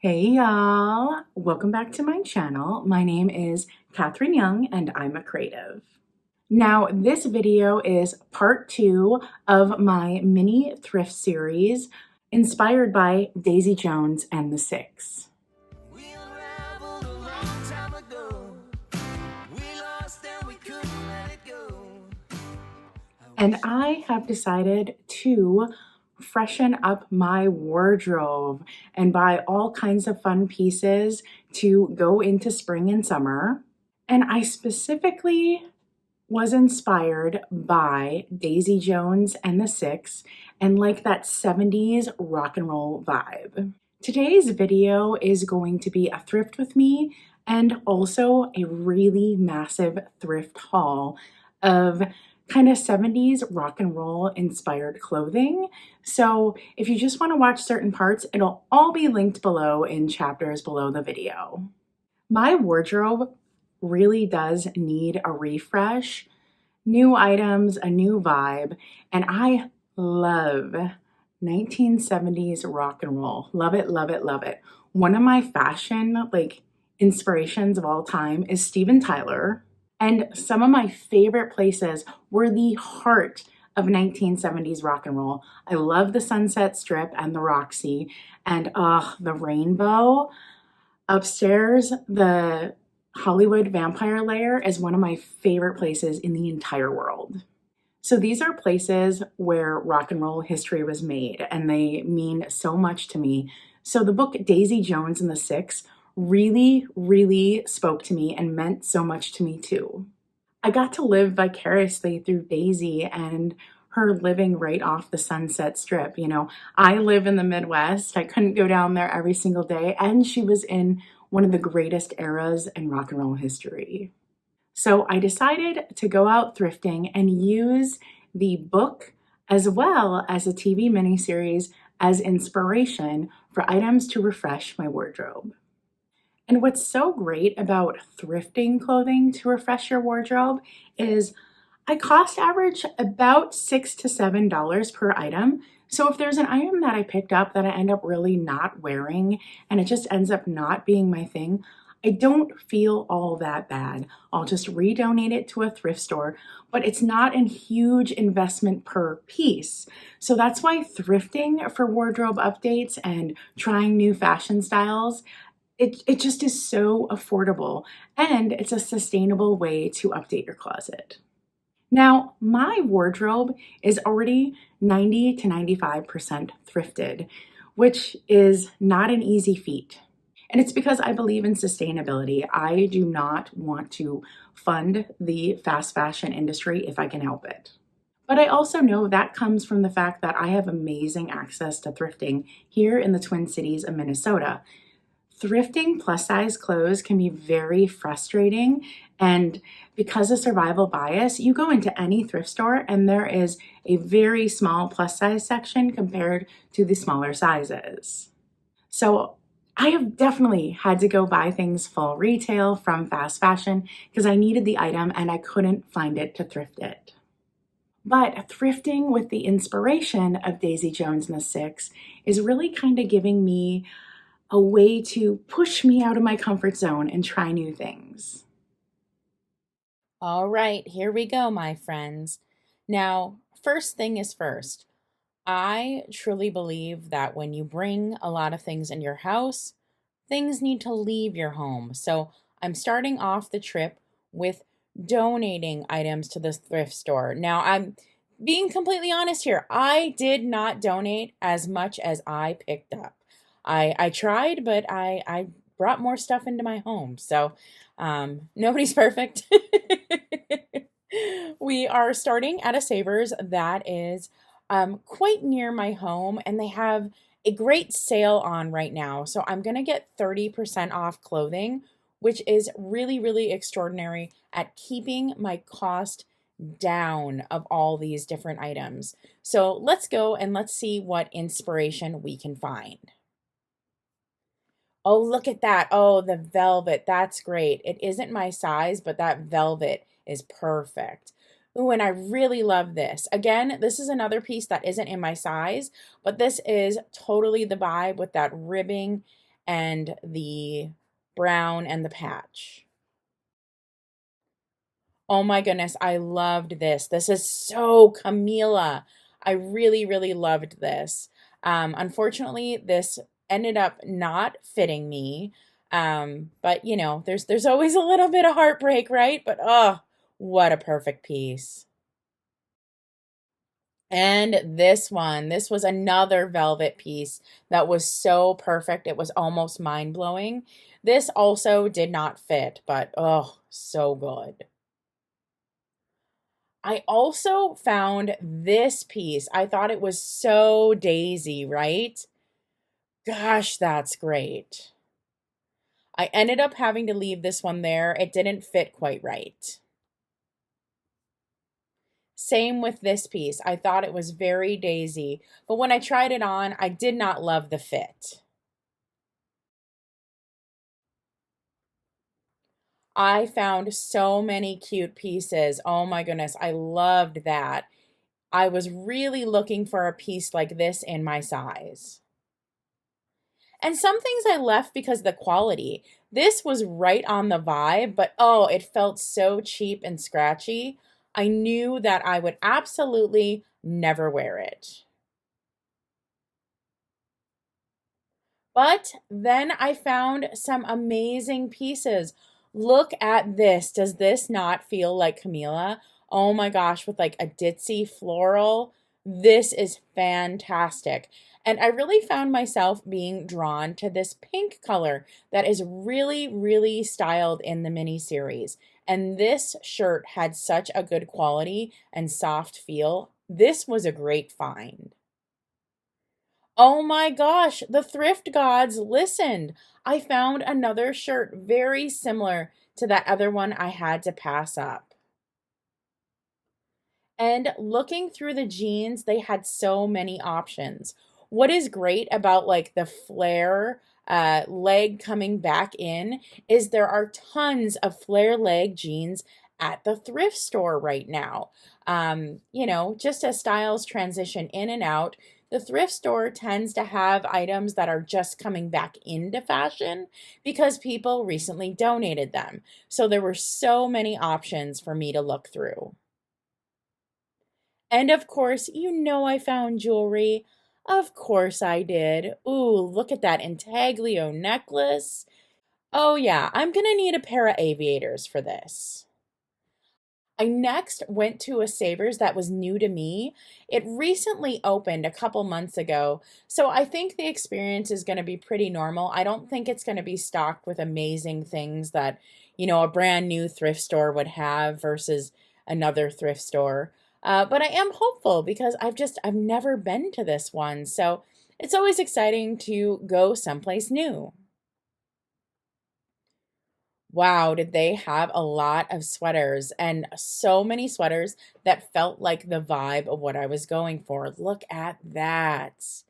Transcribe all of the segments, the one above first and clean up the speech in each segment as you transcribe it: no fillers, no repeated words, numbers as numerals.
Hey y'all, welcome back to my channel. My name is Katherine Young and I'm a creative. Now, this video is part 2 of my mini thrift series inspired by Daisy Jones and the Six. And I have decided to freshen up my wardrobe and buy all kinds of fun pieces to go into spring and summer. And I specifically was inspired by Daisy Jones and the Six and like that 70s rock and roll vibe. Today's video is going to be a thrift with me and also a really massive thrift haul of kind of 70s rock and roll inspired clothing. So if you just want to watch certain parts, it'll all be linked below in chapters below the video. My wardrobe really does need a refresh, new items, a new vibe, and I love 1970s rock and roll. Love it, love it, love it. One of my fashion inspirations of all time is Steven Tyler, and some of my favorite places were the heart of 1970s rock and roll. I love the Sunset Strip and the Roxy, and the Rainbow. Upstairs, the Hollywood Vampire Lair is one of my favorite places in the entire world. So these are places where rock and roll history was made, and they mean so much to me. So the book Daisy Jones and the Six really, really spoke to me and meant so much to me too. I got to live vicariously through Daisy and her living right off the Sunset Strip. You know, I live in the Midwest. I couldn't go down there every single day, and she was in one of the greatest eras in rock and roll history. So I decided to go out thrifting and use the book as well as a TV miniseries as inspiration for items to refresh my wardrobe. And what's so great about thrifting clothing to refresh your wardrobe is I cost average about $6 to $7 per item. So if there's an item that I picked up that I end up really not wearing and it just ends up not being my thing, I don't feel all that bad. I'll just redonate it to a thrift store, but it's not a huge investment per piece. So that's why thrifting for wardrobe updates and trying new fashion styles, it just is so affordable, and it's a sustainable way to update your closet. Now, my wardrobe is already 90 to 95% thrifted, which is not an easy feat. And it's because I believe in sustainability. I do not want to fund the fast fashion industry if I can help it. But I also know that comes from the fact that I have amazing access to thrifting here in the Twin Cities of Minnesota. Thrifting plus size clothes can be very frustrating, and because of survival bias, you go into any thrift store and there is a very small plus size section compared to the smaller sizes. So I have definitely had to go buy things full retail from fast fashion because I needed the item and I couldn't find it to thrift it. But thrifting with the inspiration of Daisy Jones and the Six is really kind of giving me a way to push me out of my comfort zone and try new things. All right, here we go, my friends. Now, first thing is first. I truly believe that when you bring a lot of things in your house, things need to leave your home. So I'm starting off the trip with donating items to the thrift store. Now, I'm being completely honest here. I did not donate as much as I picked up. I tried, but I brought more stuff into my home. So nobody's perfect. We are starting at a Savers that is quite near my home, and they have a great sale on right now. So I'm going to get 30% off clothing, which is really, really extraordinary at keeping my cost down of all these different items. So let's go and let's see what inspiration we can find. Oh, look at that. Oh, the velvet. That's great. It isn't my size, but that velvet is perfect. Ooh, and I really love this. Again, this is another piece that isn't in my size, but this is totally the vibe with that ribbing and the brown and the patch. Oh my goodness, I loved this. This is so Camila. I really, really loved this. Unfortunately, this ended up not fitting me. But you know, there's always a little bit of heartbreak, right? But oh, what a perfect piece. And this was another velvet piece that was so perfect. It was almost mind-blowing. This also did not fit, but oh, so good. I also found this piece. I thought it was so daisy, right? Gosh, that's great. I ended up having to leave this one there. It didn't fit quite right. Same with this piece. I thought it was very daisy, but when I tried it on, I did not love the fit. I found so many cute pieces. Oh my goodness, I loved that. I was really looking for a piece like this in my size. And some things I left because of the quality. This was right on the vibe, but oh, it felt so cheap and scratchy. I knew that I would absolutely never wear it. But then I found some amazing pieces. Look at this. Does this not feel like Camila? Oh my gosh, with like a ditzy floral. This is fantastic. And I really found myself being drawn to this pink color that is really, really styled in the mini series. And this shirt had such a good quality and soft feel. This was a great find. Oh my gosh, the thrift gods listened. I found another shirt very similar to that other one I had to pass up. And looking through the jeans, they had so many options. What is great about like the flare leg coming back in is there are tons of flare leg jeans at the thrift store right now. You know, just as styles transition in and out, the thrift store tends to have items that are just coming back into fashion because people recently donated them. So there were so many options for me to look through. And of course, you know I found jewelry. Of course I did. Ooh, look at that intaglio necklace. Oh yeah, I'm gonna need a pair of aviators for this. I next went to a Savers that was new to me. It recently opened a couple months ago, so I think the experience is going to be pretty normal. I don't think it's going to be stocked with amazing things that, you know, a brand new thrift store would have versus another thrift store. But I am hopeful because I've never been to this one, so it's always exciting to go someplace new. Wow, did they have a lot of sweaters and so many sweaters that felt like the vibe of what I was going for. Look at that.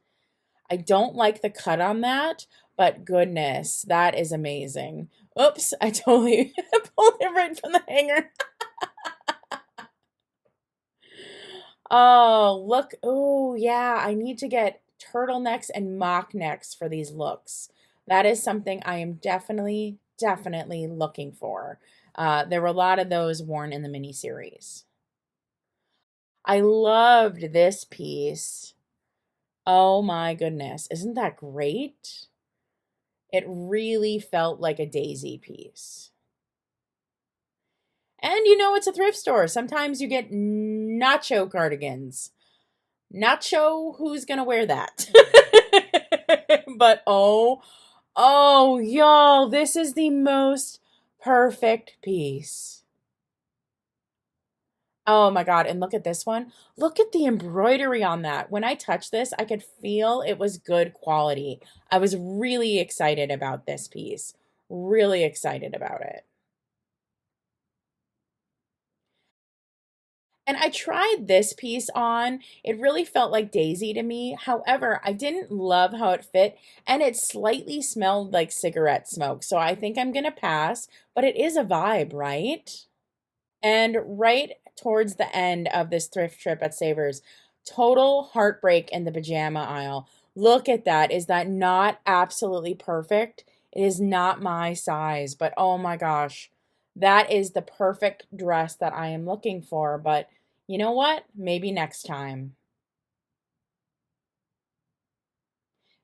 I don't like the cut on that, but goodness, that is amazing. Oops, I totally pulled it right from the hanger. Oh, look. Oh, yeah, I need to get turtlenecks and mock necks for these looks. That is something I am definitely, definitely looking for. There were a lot of those worn in the miniseries. I loved this piece. Oh my goodness. Isn't that great? It really felt like a daisy piece. And you know, it's a thrift store. Sometimes you get nacho cardigans. Nacho, who's gonna wear that? But oh, y'all, this is the most perfect piece. Oh my God, and look at this one. Look at the embroidery on that. When I touched this, I could feel it was good quality. I was really excited about this piece. Really excited about it. And I tried this piece on. It really felt like Daisy to me. However, I didn't love how it fit and it slightly smelled like cigarette smoke. So I think I'm going to pass, but it is a vibe, right? And right towards the end of this thrift trip at Savers, total heartbreak in the pajama aisle. Look at that. Is that not absolutely perfect? It is not my size, but oh my gosh, that is the perfect dress that I am looking for. But you know what? Maybe next time.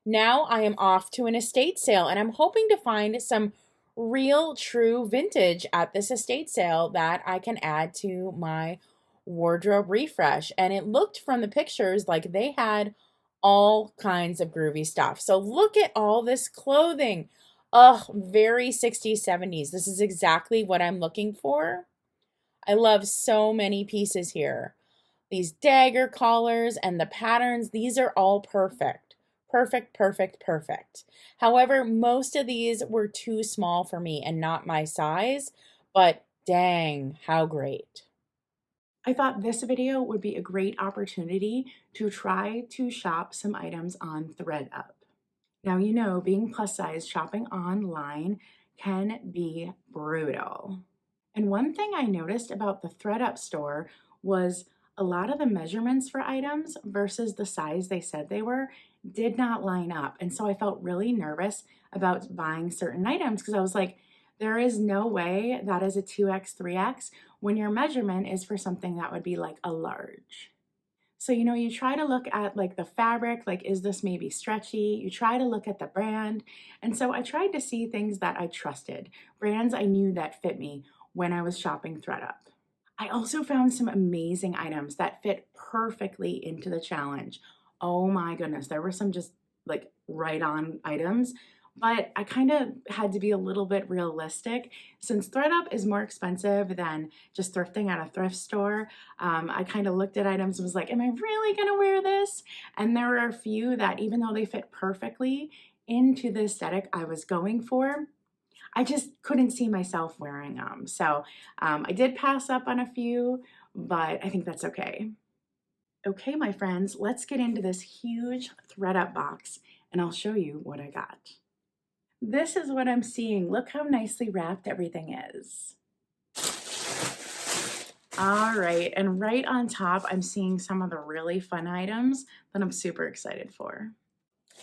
Now I am off to an estate sale and I'm hoping to find some real true vintage at this estate sale that I can add to my wardrobe refresh. And it looked from the pictures like they had all kinds of groovy stuff. So look at all this clothing. Oh, very 60s, 70s. This is exactly what I'm looking for. I love so many pieces here. These dagger collars and the patterns, these are all perfect. Perfect, perfect, perfect. However, most of these were too small for me and not my size, but dang, how great. I thought this video would be a great opportunity to try to shop some items on Thredup. Now, you know, being plus size, shopping online can be brutal. And one thing I noticed about the Thredup store was a lot of the measurements for items versus the size they said they were did not line up. And so I felt really nervous about buying certain items because I was like, there is no way that is a 2X, 3X when your measurement is for something that would be like a large. So, you know, you try to look at like the fabric, like, is this maybe stretchy? You try to look at the brand. And so I tried to see things that I trusted, brands I knew that fit me when I was shopping Thredup. I also found some amazing items that fit perfectly into the challenge. Oh my goodness, there were some just like right on items, but I kind of had to be a little bit realistic since Thredup is more expensive than just thrifting at a thrift store. I kind of looked at items and was like, am I really gonna wear this? And there were a few that, even though they fit perfectly into the aesthetic I was going for, I just couldn't see myself wearing them. So I did pass up on a few, but I think that's okay. Okay, my friends, let's get into this huge Thredup box and I'll show you what I got. This is what I'm seeing. Look how nicely wrapped everything is. All right, and right on top, I'm seeing some of the really fun items that I'm super excited for.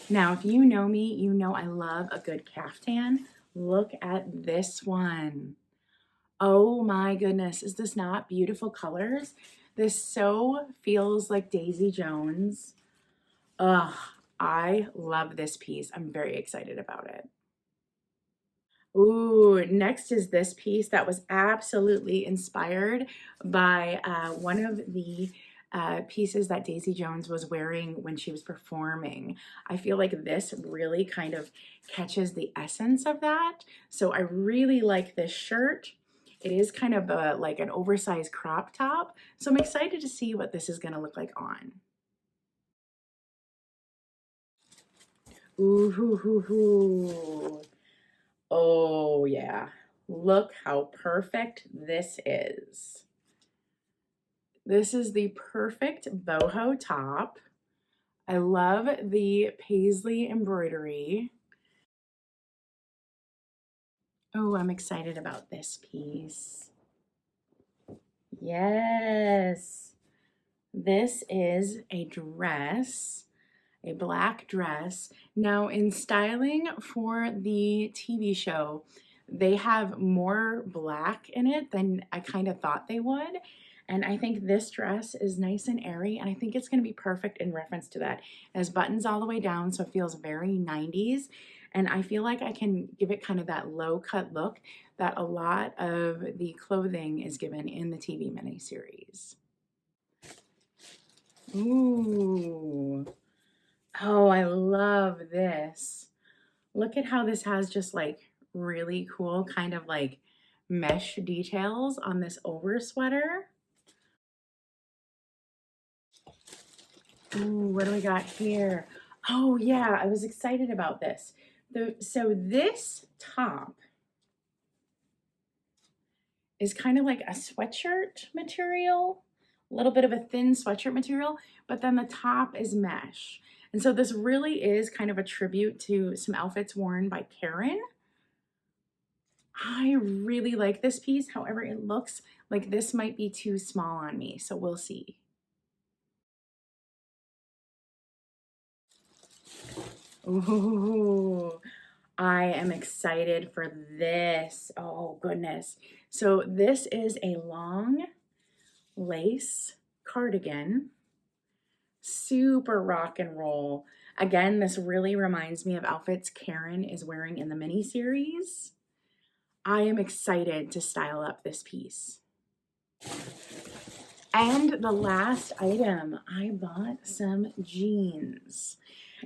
Now, if you know me, you know I love a good caftan. Look at this one. Oh my goodness, is this not beautiful colors? This so feels like Daisy Jones. Ugh, I love this piece. I'm very excited about it. Ooh, next is this piece that was absolutely inspired by one of the pieces that Daisy Jones was wearing when she was performing. I feel like this really kind of catches the essence of that. So I really like this shirt. It is kind of like an oversized crop top. So I'm excited to see what this is going to look like on. Ooh, hoo, hoo, hoo. Oh, yeah. Look how perfect this is. This is the perfect boho top. I love the paisley embroidery. Oh, I'm excited about this piece. Yes. This is a dress, a black dress. Now, in styling for the TV show, they have more black in it than I kind of thought they would. And I think this dress is nice and airy, and I think it's going to be perfect in reference to that. It has buttons all the way down, so it feels very 90s. And I feel like I can give it kind of that low cut look that a lot of the clothing is given in the TV miniseries. Ooh. Oh, I love this. Look at how this has just like really cool kind of like mesh details on this over sweater. Ooh, what do we got here? Oh yeah, I was excited about this. So this top is kind of like a sweatshirt material, a little bit of a thin sweatshirt material, but then the top is mesh. And so this really is kind of a tribute to some outfits worn by Karen. I really like this piece. However, it looks like this might be too small on me, so we'll see. Ooh, I am excited for this. Oh, goodness. So this is a long lace cardigan, super rock and roll. Again, this really reminds me of outfits Karen is wearing in the mini series. I am excited to style up this piece. And the last item, I bought some jeans.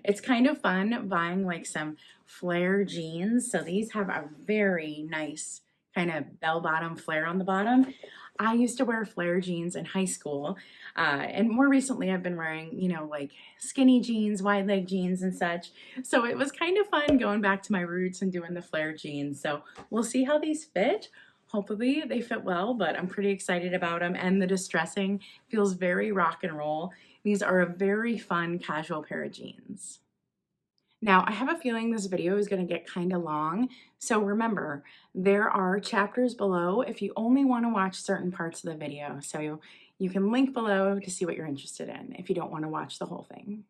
It's kind of fun buying like some flare jeans. So these have a very nice kind of bell bottom flare on the bottom. I used to wear flare jeans in high school. And more recently, I've been wearing, like skinny jeans, wide leg jeans and such. So it was kind of fun going back to my roots and doing the flare jeans. So we'll see how these fit. Hopefully they fit well, but I'm pretty excited about them. And the distressing feels very rock and roll. These are a very fun casual pair of jeans. Now, I have a feeling this video is going to get kind of long. So remember, there are chapters below if you only want to watch certain parts of the video. So you can link below to see what you're interested in if you don't want to watch the whole thing.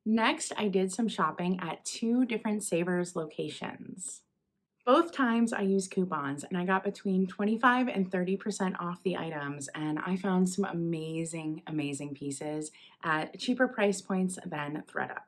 Next, I did some shopping at 2 different Savers locations. Both times I used coupons and I got between 25 and 30% off the items, and I found some amazing, amazing pieces at cheaper price points than Thredup.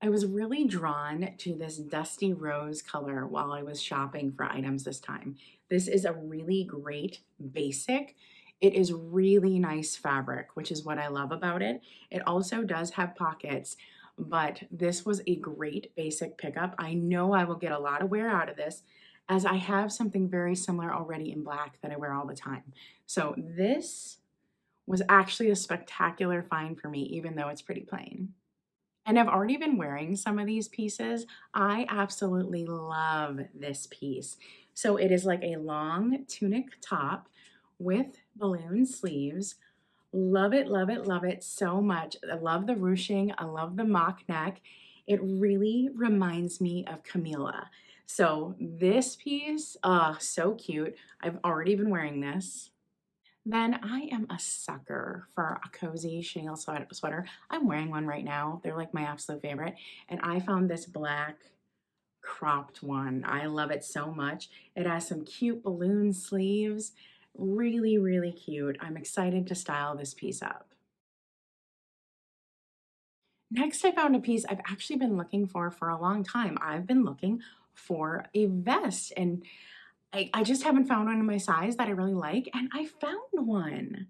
I was really drawn to this dusty rose color while I was shopping for items this time. This is a really great basic. It is really nice fabric, which is what I love about it. It also does have pockets, but this was a great basic pickup. I know I will get a lot of wear out of this as I have something very similar already in black that I wear all the time. So this was actually a spectacular find for me, even though it's pretty plain. And I've already been wearing some of these pieces. I absolutely love this piece. So it is like a long tunic top with balloon sleeves. Love it, love it, love it so much. I love the ruching. I love the mock neck. It really reminds me of Camila. So this piece, so cute. I've already been wearing this. Then I am a sucker for a cozy chenille sweater. I'm wearing one right now. They're like my absolute favorite. And I found this black cropped one. I love it so much. It has some cute balloon sleeves. Really, really cute. I'm excited to style this piece up. Next, I found a piece I've actually been looking for a long time. I've been looking for a vest, and I just haven't found one in my size that I really like, and I found one.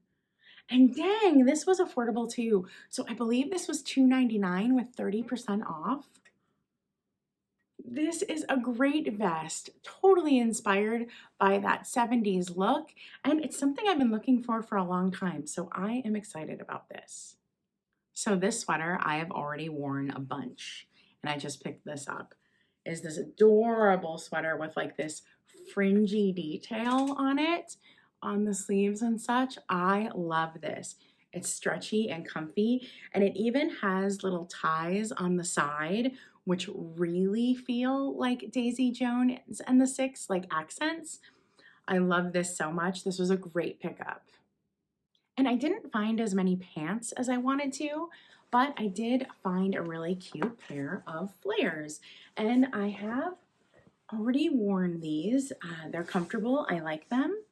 And dang, this was affordable too. So I believe this was $2.99 with 30% off. This is a great vest, totally inspired by that 70s look, and it's something I've been looking for a long time, so I am excited about this. So this sweater I have already worn a bunch, and I just picked this up. Is this adorable sweater with like this fringy detail on it, on the sleeves and such. I love this. It's stretchy and comfy, and it even has little ties on the side, which really feel like Daisy Jones and the Six, like accents. I love this so much. This was a great pickup. And I didn't find as many pants as I wanted to, but I did find a really cute pair of flares. And I have already worn these. They're comfortable. I like them.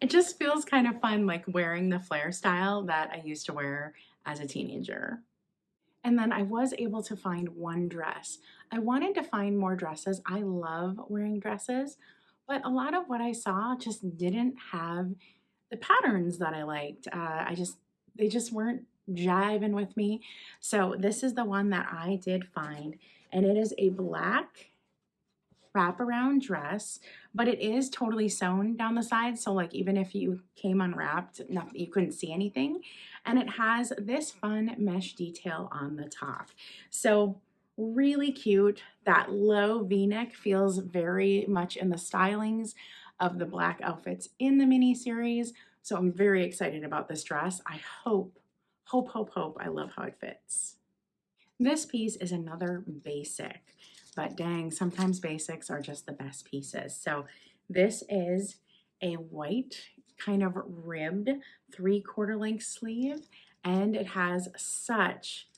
It just feels kind of fun, like wearing the flare style that I used to wear as a teenager. And then I was able to find one dress. I wanted to find more dresses. I love wearing dresses, but a lot of what I saw just didn't have the patterns that I liked. They just weren't jiving with me. So this is the one that I did find, and it is a black wraparound dress, but it is totally sewn down the side. So like even if you came unwrapped, you couldn't see anything. And it has this fun mesh detail on the top. So really cute. That low V-neck feels very much in the stylings of the black outfits in the mini series. So I'm very excited about this dress. I hope I love how it fits. This piece is another basic, but dang, sometimes basics are just the best pieces. So this is a white kind of ribbed 3/4 length sleeve, and it has such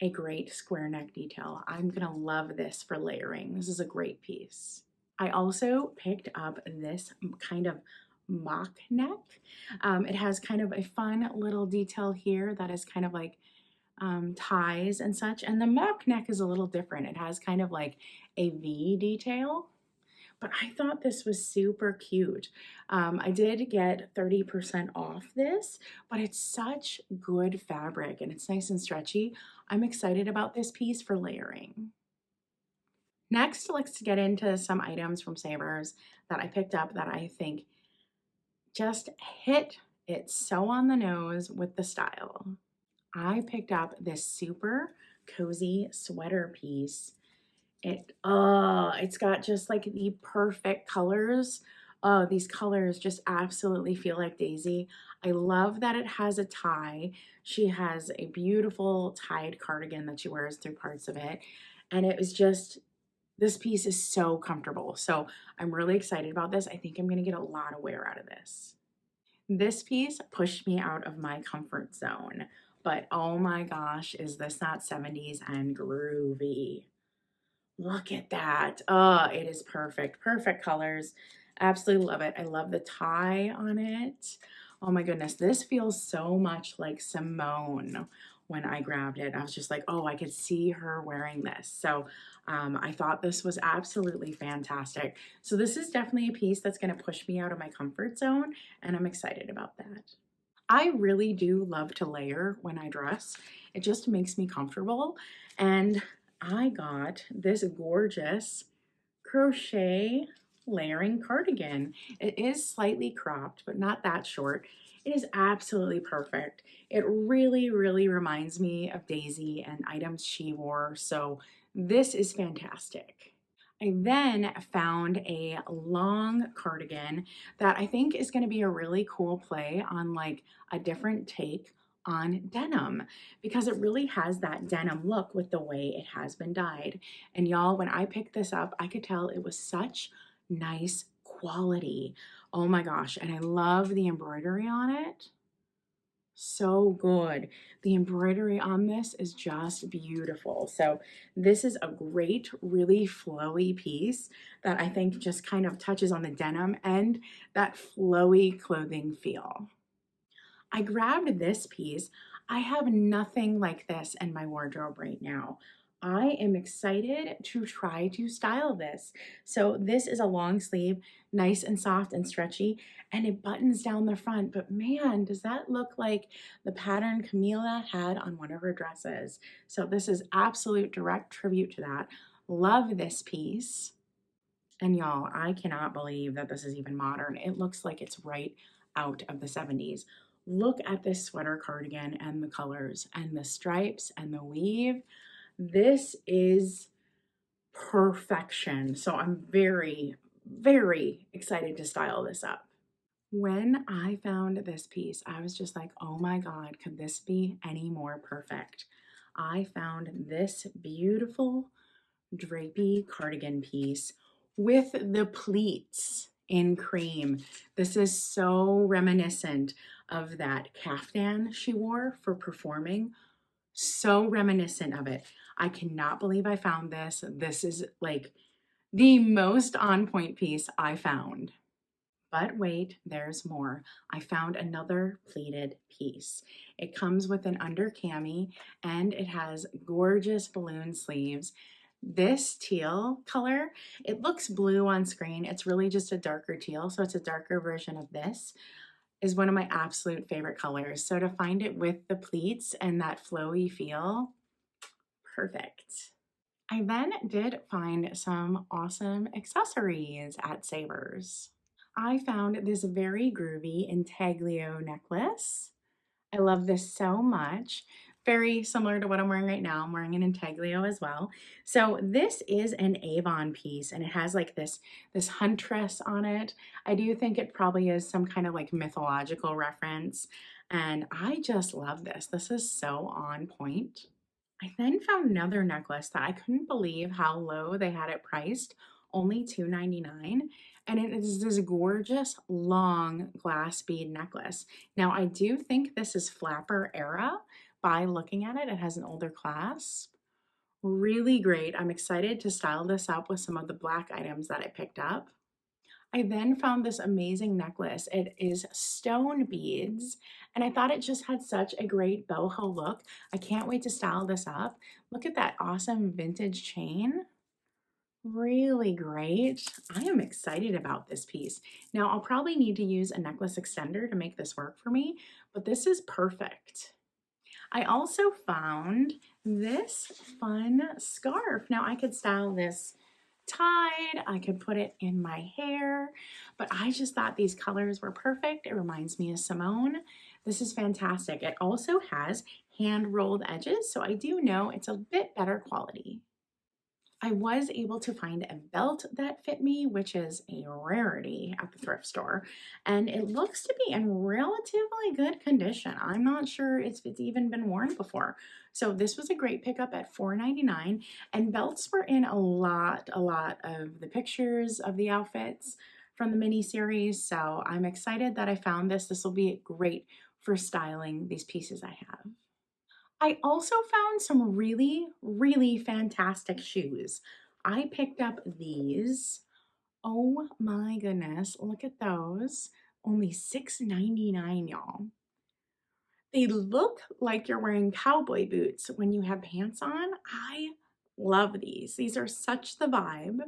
a great square neck detail. I'm gonna love this for layering. This is a great piece. I also picked up this kind of mock neck. It has kind of a fun little detail here that is kind of like ties and such. And the mock neck is a little different. It has kind of like a V detail. But I thought this was super cute. I did get 30% off this, but it's such good fabric and it's nice and stretchy. I'm excited about this piece for layering. Next, let's get into some items from Savers that I picked up that I think just hit it so on the nose with the style. I picked up this super cozy sweater piece. It's got just like the perfect colors. Oh, these colors just absolutely feel like Daisy. I love that it has a tie. She has a beautiful tied cardigan that she wears through parts of it. And it was just, this piece is so comfortable. So I'm really excited about this. I think I'm gonna get a lot of wear out of this. This piece pushed me out of my comfort zone, but oh my gosh, is this not 70s and groovy? Look at that. Oh, it is perfect. Perfect colors. Absolutely love it. I love the tie on it. Oh my goodness. This feels so much like Simone when I grabbed it. I was just like, oh, I could see her wearing this. So I thought this was absolutely fantastic. So this is definitely a piece that's going to push me out of my comfort zone, and I'm excited about that. I really do love to layer when I dress. It just makes me comfortable. And I got this gorgeous crochet layering cardigan. It is slightly cropped, but not that short. It is absolutely perfect. It really, really reminds me of Daisy and items she wore. So this is fantastic. I then found a long cardigan that I think is going to be a really cool play on like a different take on denim, because it really has that denim look with the way it has been dyed. And y'all, when I picked this up, I could tell it was such nice quality. Oh my gosh. And I love the embroidery on it. So good. The embroidery on this is just beautiful. So this is a great, really flowy piece that I think just kind of touches on the denim and that flowy clothing feel. I grabbed this piece. I have nothing like this in my wardrobe right now. I am excited to try to style this. So this is a long sleeve, nice and soft and stretchy, and it buttons down the front. But man, does that look like the pattern Camila had on one of her dresses. So this is absolute direct tribute to that. Love this piece. And y'all, I cannot believe that this is even modern. It looks like it's right out of the 70s. Look at this sweater cardigan and the colors and the stripes and the weave. This is perfection. So I'm very, very excited to style this up. When I found this piece, I was just like, oh my God, could this be any more perfect? I found this beautiful drapey cardigan piece with the pleats in cream. This is so reminiscent of that caftan she wore for performing. So reminiscent of it. I cannot believe I found this. This is like the most on point piece I found. But wait, there's more. I found another pleated piece. It comes with an under cami and it has gorgeous balloon sleeves. This teal color, it looks blue on screen. It's really just a darker teal, so it's a darker version of this, is one of my absolute favorite colors. So to find it with the pleats and that flowy feel, perfect. I then did find some awesome accessories at Savers. I found this very groovy intaglio necklace. I love this so much. Very similar to what I'm wearing right now. I'm wearing an intaglio as well. So this is an Avon piece and it has like this huntress on it. I do think it probably is some kind of like mythological reference. And I just love this. This is so on point. I then found another necklace that I couldn't believe how low they had it priced, only $2.99. And it is this gorgeous long glass bead necklace. Now, I do think this is flapper era, by looking at it. It has an older clasp. Really great. I'm excited to style this up with some of the black items that I picked up. I then found this amazing necklace. It is stone beads, and I thought it just had such a great boho look. I can't wait to style this up. Look at that awesome vintage chain. Really great. I am excited about this piece. Now, I'll probably need to use a necklace extender to make this work for me, but this is perfect. I also found this fun scarf. Now, I could style this tied, I could put it in my hair, but I just thought these colors were perfect. It reminds me of Simone. This is fantastic. It also has hand rolled edges, so I do know it's a bit better quality. I was able to find a belt that fit me, which is a rarity at the thrift store, and it looks to be in relatively good condition. I'm not sure if it's even been worn before. So this was a great pickup at $4.99, and belts were in a lot of the pictures of the outfits from the mini series. So I'm excited that I found this. This will be great for styling these pieces I have. I also found some really fantastic shoes. I picked up these. Oh my goodness, look at those. Only $6.99, y'all. They look like you're wearing cowboy boots when you have pants on. I love these. These are such the vibe.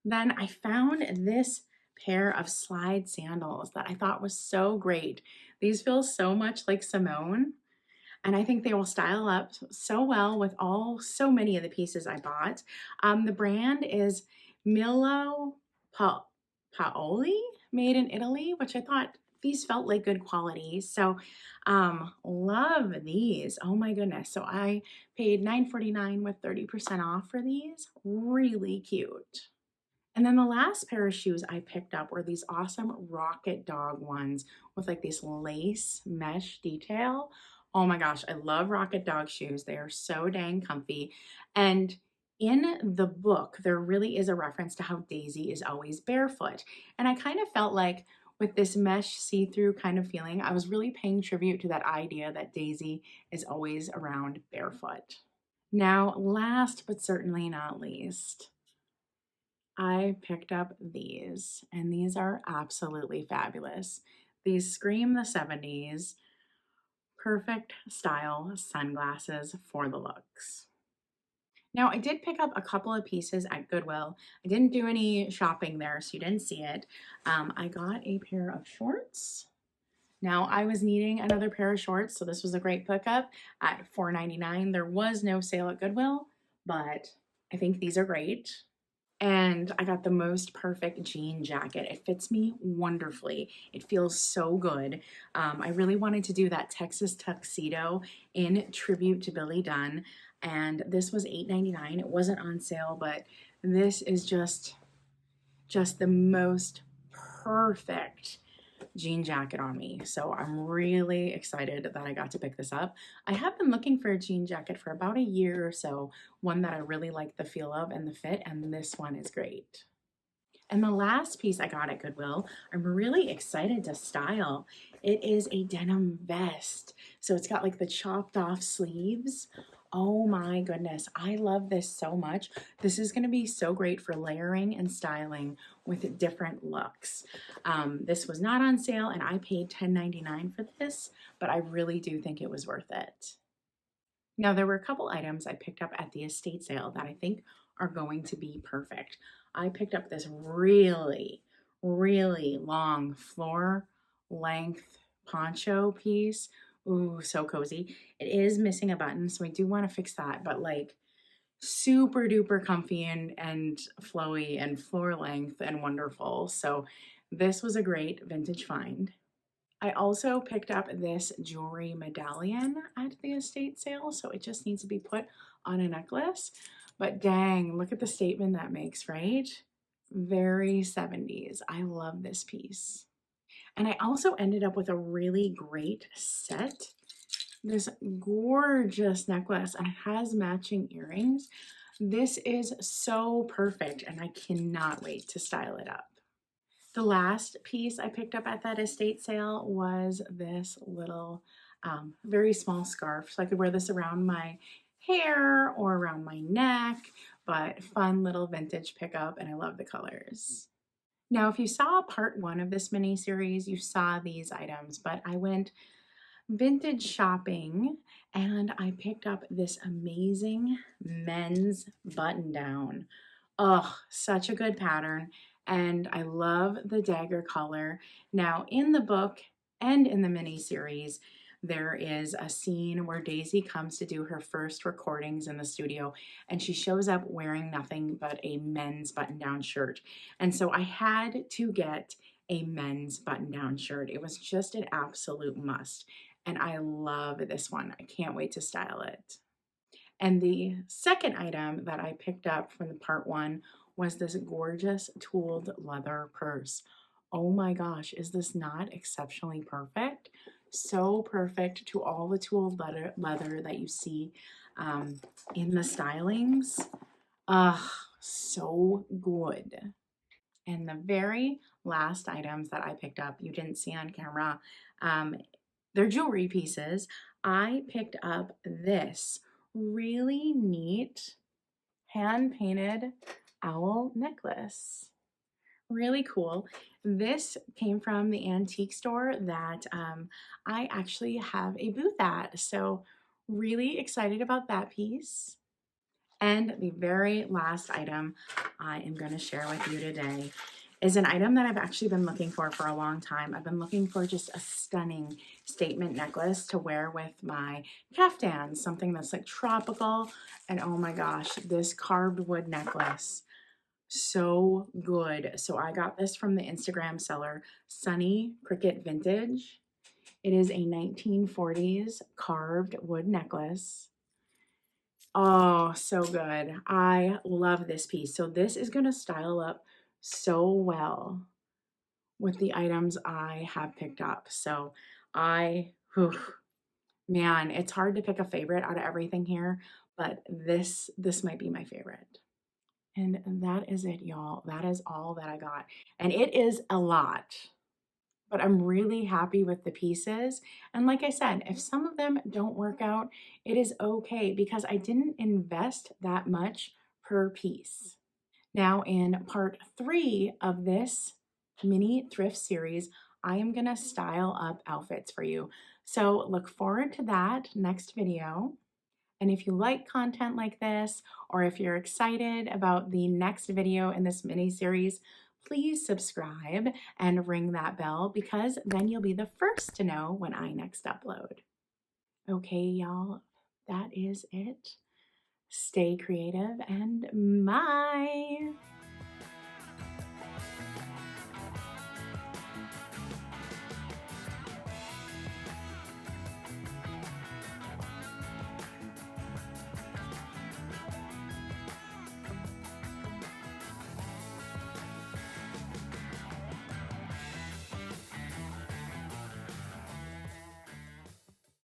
Then I found this pair of slide sandals that I thought was so great. These feel so much like Simone. And I think they will style up so well with so many of the pieces I bought. The brand is Milo Paoli, made in Italy, which I thought these felt like good quality. So love these. Oh my goodness. So I paid $9.49 with 30% off for these. Really cute. And then the last pair of shoes I picked up were these awesome Rocket Dog ones with like this lace mesh detail. Oh my gosh, I love Rocket Dog shoes. They are so dang comfy. And in the book, there really is a reference to how Daisy is always barefoot. And I kind of felt like with this mesh see-through kind of feeling, I was really paying tribute to that idea that Daisy is always around barefoot. Now, last but certainly not least, I picked up these, and these are absolutely fabulous. These scream the 70s, perfect style sunglasses for the looks. Now, I did pick up a couple of pieces at Goodwill. I didn't do any shopping there, so you didn't see it. I got a pair of shorts. Now, I was needing another pair of shorts, so this was a great pickup at $4.99. There was no sale at Goodwill, but I think these are great. And I got the most perfect jean jacket. It fits me wonderfully. It feels so good. I really wanted to do that Texas tuxedo in tribute to Billy Dunn. And this was $8.99. It wasn't on sale, but this is just the most perfect jean jacket on me. So I'm really excited that I got to pick this up. I have been looking for a jean jacket for about a year or so, one that I really like the feel of and the fit, and this one is great. And the last piece I got at Goodwill, I'm really excited to style. It is a denim vest. So it's got like the chopped off sleeves. Oh my goodness, I love this so much. This is gonna be so great for layering and styling with different looks. This was not on sale and I paid $10.99 for this, but I really do think it was worth it. Now, there were a couple items I picked up at the estate sale that I think are going to be perfect. I picked up this really long floor length poncho piece. Ooh, so cozy. It is missing a button, so I do want to fix that, but like super duper comfy and flowy and floor length and wonderful. So this was a great vintage find. I also picked up this jewelry medallion at the estate sale, so it just needs to be put on a necklace. But dang, look at the statement that makes, right? Very 70s. I love this piece. And I also ended up with a really great set. This gorgeous necklace, and it has matching earrings. This is so perfect, and I cannot wait to style it up. The last piece I picked up at that estate sale was this little very small scarf. So I could wear this around my hair or around my neck, but fun little vintage pickup, and I love the colors. Now, if you saw part one of this mini series, you saw these items, but I went vintage shopping and I picked up this amazing men's button down. Oh, such a good pattern. And I love the dagger color. Now, in the book and in the mini series, there is a scene where Daisy comes to do her first recordings in the studio, and she shows up wearing nothing but a men's button down shirt. And so I had to get a men's button down shirt. It was just an absolute must. And I love this one. I can't wait to style it. And the second item that I picked up from the part one was this gorgeous tooled leather purse. Oh my gosh, is this not exceptionally perfect? So perfect to all the tooled leather that you see in the stylings. So good. And the very last items that I picked up, you didn't see on camera, they're jewelry pieces. I picked up this really neat hand painted owl necklace. Really cool. This came from the antique store that I actually have a booth at. So, really excited about that piece. And the very last item I am going to share with you today is an item that I've actually been looking for a long time. I've been looking for just a stunning statement necklace to wear with my caftans, something that's like tropical. And oh my gosh, this carved wood necklace, so good. So I got this from the Instagram seller, Sunny Cricket Vintage. It is a 1940s carved wood necklace. Oh, so good. I love this piece. So this is going to style up so well with the items I have picked up. So whew, man, it's hard to pick a favorite out of everything here, but this might be my favorite. And that is it, y'all. That is all that I got. And it is a lot, but I'm really happy with the pieces. And like I said, if some of them don't work out, it is okay because I didn't invest that much per piece. Now, in part 3 of this mini thrift series, I am going to style up outfits for you. So look forward to that next video. And if you like content like this, or if you're excited about the next video in this mini series, please subscribe and ring that bell because then you'll be the first to know when I next upload. Okay, y'all, that is it. Stay creative and bye.